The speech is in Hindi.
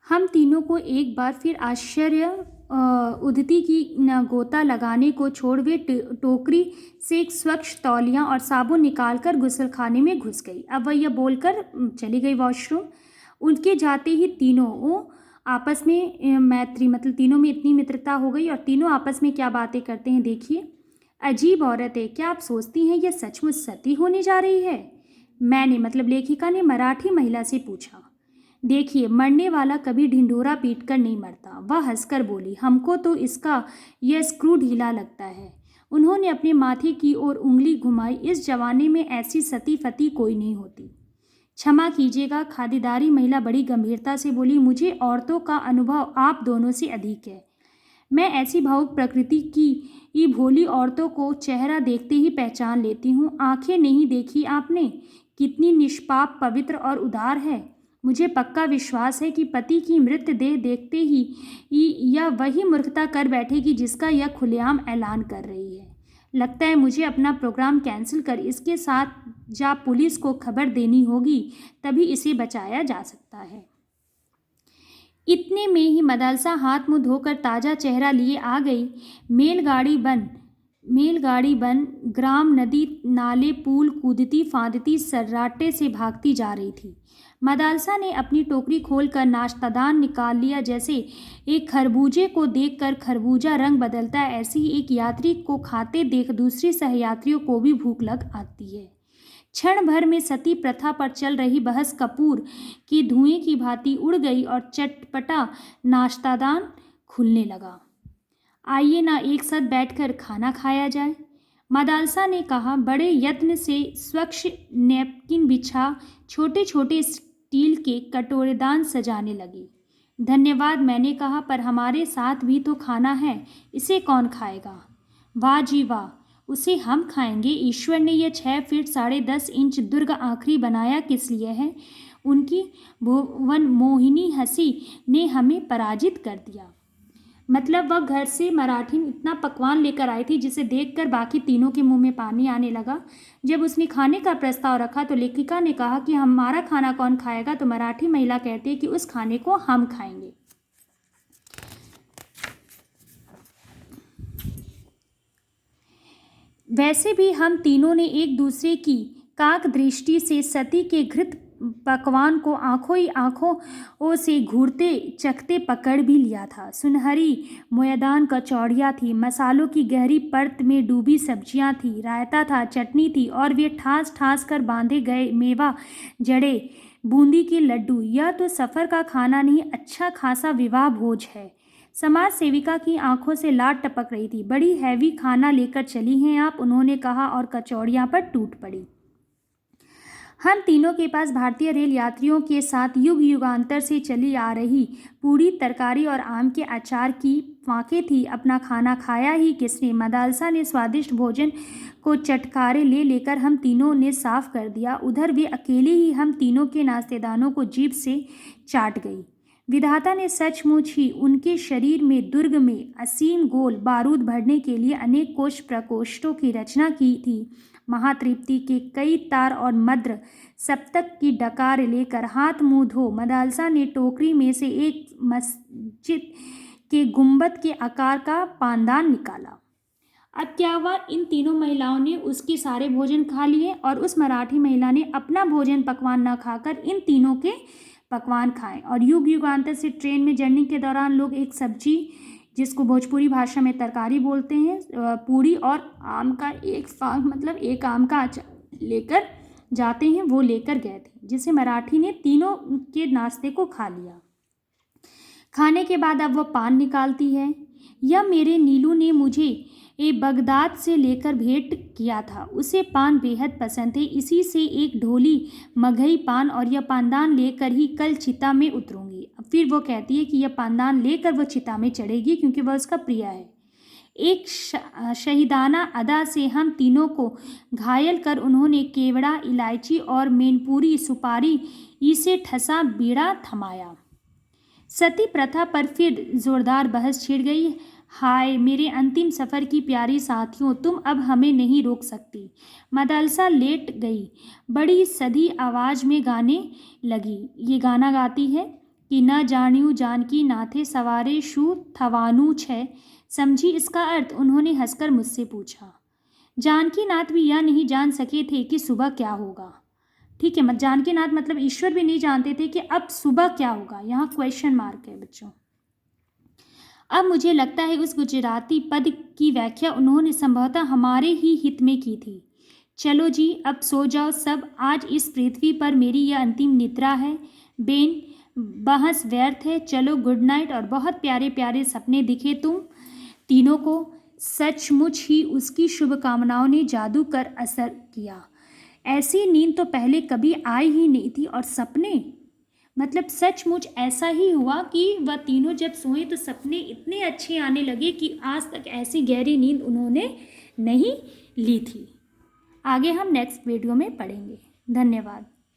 हम तीनों को एक बार फिर आश्चर्य उद्धति की न गोता लगाने को छोड़ वे टोकरी से एक स्वच्छ तौलिया और साबुन निकालकर गुसलखाने में घुस गई। अब वह यह बोलकर चली गई वॉशरूम। उनके जाते ही तीनों आपस में मैत्री मतलब तीनों में इतनी मित्रता हो गई और तीनों आपस में क्या बातें करते हैं देखिए। अजीब औरत है, क्या आप सोचती हैं यह सचमुच सती होने जा रही है? मैंने मतलब लेखिका ने मराठी महिला से पूछा। देखिए, मरने वाला कभी ढिंढोरा पीट कर नहीं मरता, वह हंसकर बोली। हमको तो इसका यह स्क्रू ढीला लगता है। उन्होंने अपने माथे की ओर उंगली घुमाई। इस जमाने में ऐसी सती फती कोई नहीं होती। क्षमा कीजिएगा, खातिरदारी महिला बड़ी गंभीरता से बोली। मुझे औरतों का अनुभव आप दोनों से अधिक है। मैं ऐसी भावुक प्रकृति की ये भोली औरतों को चेहरा देखते ही पहचान लेती हूँ। आंखें नहीं देखी आपने, कितनी निष्पाप, पवित्र और उदार है। मुझे पक्का विश्वास है कि पति की मृतदेह देखते ही यह वही मूर्खता कर बैठेगी जिसका यह खुलेआम ऐलान कर रही है। लगता है मुझे अपना प्रोग्राम कैंसिल कर इसके साथ जा पुलिस को खबर देनी होगी, तभी इसे बचाया जा सकता है। इतने में ही मदालसा हाथ मुंह धोकर ताज़ा चेहरा लिए आ गई। मेलगाड़ी बन ग्राम, नदी, नाले, पुल कूदती फांदती सर्राटे से भागती जा रही थी। मदालसा ने अपनी टोकरी खोलकर नाश्तादान निकाल लिया। जैसे एक खरबूजे को देखकर खरबूजा रंग बदलता है, ऐसे ही एक यात्री को खाते देख दूसरी सहयात्रियों को भी भूख लग आती है। क्षण भर में सती प्रथा पर चल रही बहस कपूर की धुएं की भांति उड़ गई और चटपटा नाश्तादान खुलने लगा। आइए ना एक साथ बैठकर खाना खाया जाए, मदालसा ने कहा। बड़े यत्न से स्वच्छ नैपकिन बिछा छोटे छोटे स्टील के कटोरेदान सजाने लगी। धन्यवाद, मैंने कहा, पर हमारे साथ भी तो खाना है, इसे कौन खाएगा? वाह जी वाह, उसे हम खाएंगे। ईश्वर ने यह 6 फीट 10.5 इंच दुर्ग आखिरी बनाया किस लिए है? उनकी भुवन मोहिनी हंसी ने हमें पराजित कर दिया। मतलब वह घर से मराठी इतना पकवान लेकर आई थी जिसे देखकर बाकी तीनों के मुंह में पानी आने लगा। जब उसने खाने का प्रस्ताव रखा तो लेखिका ने कहा कि हमारा खाना कौन खाएगा, तो मराठी महिला कहती है कि उस खाने को हम खाएंगे। वैसे भी हम तीनों ने एक दूसरे की काक दृष्टि से सती के घृत पकवान को आंखों ही आंखों से घूरते चखते पकड़ भी लिया था। सुनहरी मोयदान कचौड़ियाँ थी, मसालों की गहरी परत में डूबी सब्जियां थी, रायता था, चटनी थी और वे ठास ठास कर बांधे गए मेवा जड़े, बूंदी के लड्डू। यह तो सफ़र का खाना नहीं, अच्छा खासा विवाह भोज है। समाज सेविका की आंखों से लाट टपक रही थी। बड़ी हैवी खाना लेकर चली हैं आप, उन्होंने कहा और कचौड़ियाँ पर टूट पड़ी। हम तीनों के पास भारतीय रेल यात्रियों के साथ युग युगांतर से चली आ रही पूरी तरकारी और आम के अचार की फांके थी। अपना खाना खाया ही किसने? मदालसा ने स्वादिष्ट भोजन को चटकारे ले लेकर हम तीनों ने साफ कर दिया। उधर वे अकेले ही हम तीनों के नाश्तेदानों को जीभ से चाट गई। विधाता ने सचमुच ही उनके शरीर में दुर्ग में असीम गोल बारूद भरने के लिए अनेक कोष प्रकोष्ठों की रचना की थी। महातृप्ति के कई तार और मद्र सप्तक की डकार लेकर हाथ मुंह धो मदालसा ने टोकरी में से एक मस्जिद के गुंबद के आकार का पानदान निकाला। अब क्या हुआ, इन तीनों महिलाओं ने उसके सारे भोजन खा लिए और उस मराठी महिला ने अपना भोजन पकवान न खाकर इन तीनों के पकवान खाए। और युग युगांतर से ट्रेन में जर्नी के दौरान लोग एक सब्जी, जिसको भोजपुरी भाषा में तरकारी बोलते हैं, पूरी और आम का एक आम का अचार लेकर जाते हैं, वो लेकर गए थे, जिसे मराठी ने तीनों के नाश्ते को खा लिया। खाने के बाद अब वह पान निकालती है। यह मेरे नीलू ने मुझे बगदाद से लेकर भेंट किया था। उसे पान बेहद पसंद थे, इसी से एक ढोली मगही पान और यह पानदान लेकर ही कल चिता में उतरूंगी। फिर वो कहती है कि यह पानदान लेकर वह चिता में चढ़ेगी क्योंकि वह उसका प्रिय है। एक शहीदाना अदा से हम तीनों को घायल कर उन्होंने केवड़ा, इलायची और मेनपुरी सुपारी इसे ठसा बीड़ा थमाया। सती प्रथा पर फिर जोरदार बहस छिड़ गई। हाय मेरे अंतिम सफ़र की प्यारी साथियों, तुम अब हमें नहीं रोक सकती। मदालसा लेट गई, बड़ी सधी आवाज़ में गाने लगी। ये गाना गाती है, कि न जाण्यू जानकी नाथे सवारे शू थवानू छे। समझी इसका अर्थ? उन्होंने हंसकर मुझसे पूछा। जानकी नाथ भी यह नहीं जान सके थे कि सुबह क्या होगा। ठीक है, जानकी नाथ मतलब ईश्वर भी नहीं जानते थे कि अब सुबह क्या होगा। यहाँ क्वेश्चन मार्क है बच्चों। अब मुझे लगता है उस गुजराती पद की व्याख्या उन्होंने संभवतः हमारे ही हित में की थी। चलो जी, अब सो जाओ सब। आज इस पृथ्वी पर मेरी यह अंतिम निद्रा है। बेन, बहस व्यर्थ है। चलो गुड नाइट। और बहुत प्यारे प्यारे सपने दिखे तुम तीनों को। सचमुच ही उसकी शुभकामनाओं ने जादू कर असर किया। ऐसी नींद तो पहले कभी आई ही नहीं थी। और सपने मतलब सचमुच ऐसा ही हुआ कि वह तीनों जब सोए तो सपने इतने अच्छे आने लगे कि आज तक ऐसी गहरी नींद उन्होंने नहीं ली थी। आगे हम नेक्स्ट वीडियो में पढ़ेंगे। धन्यवाद।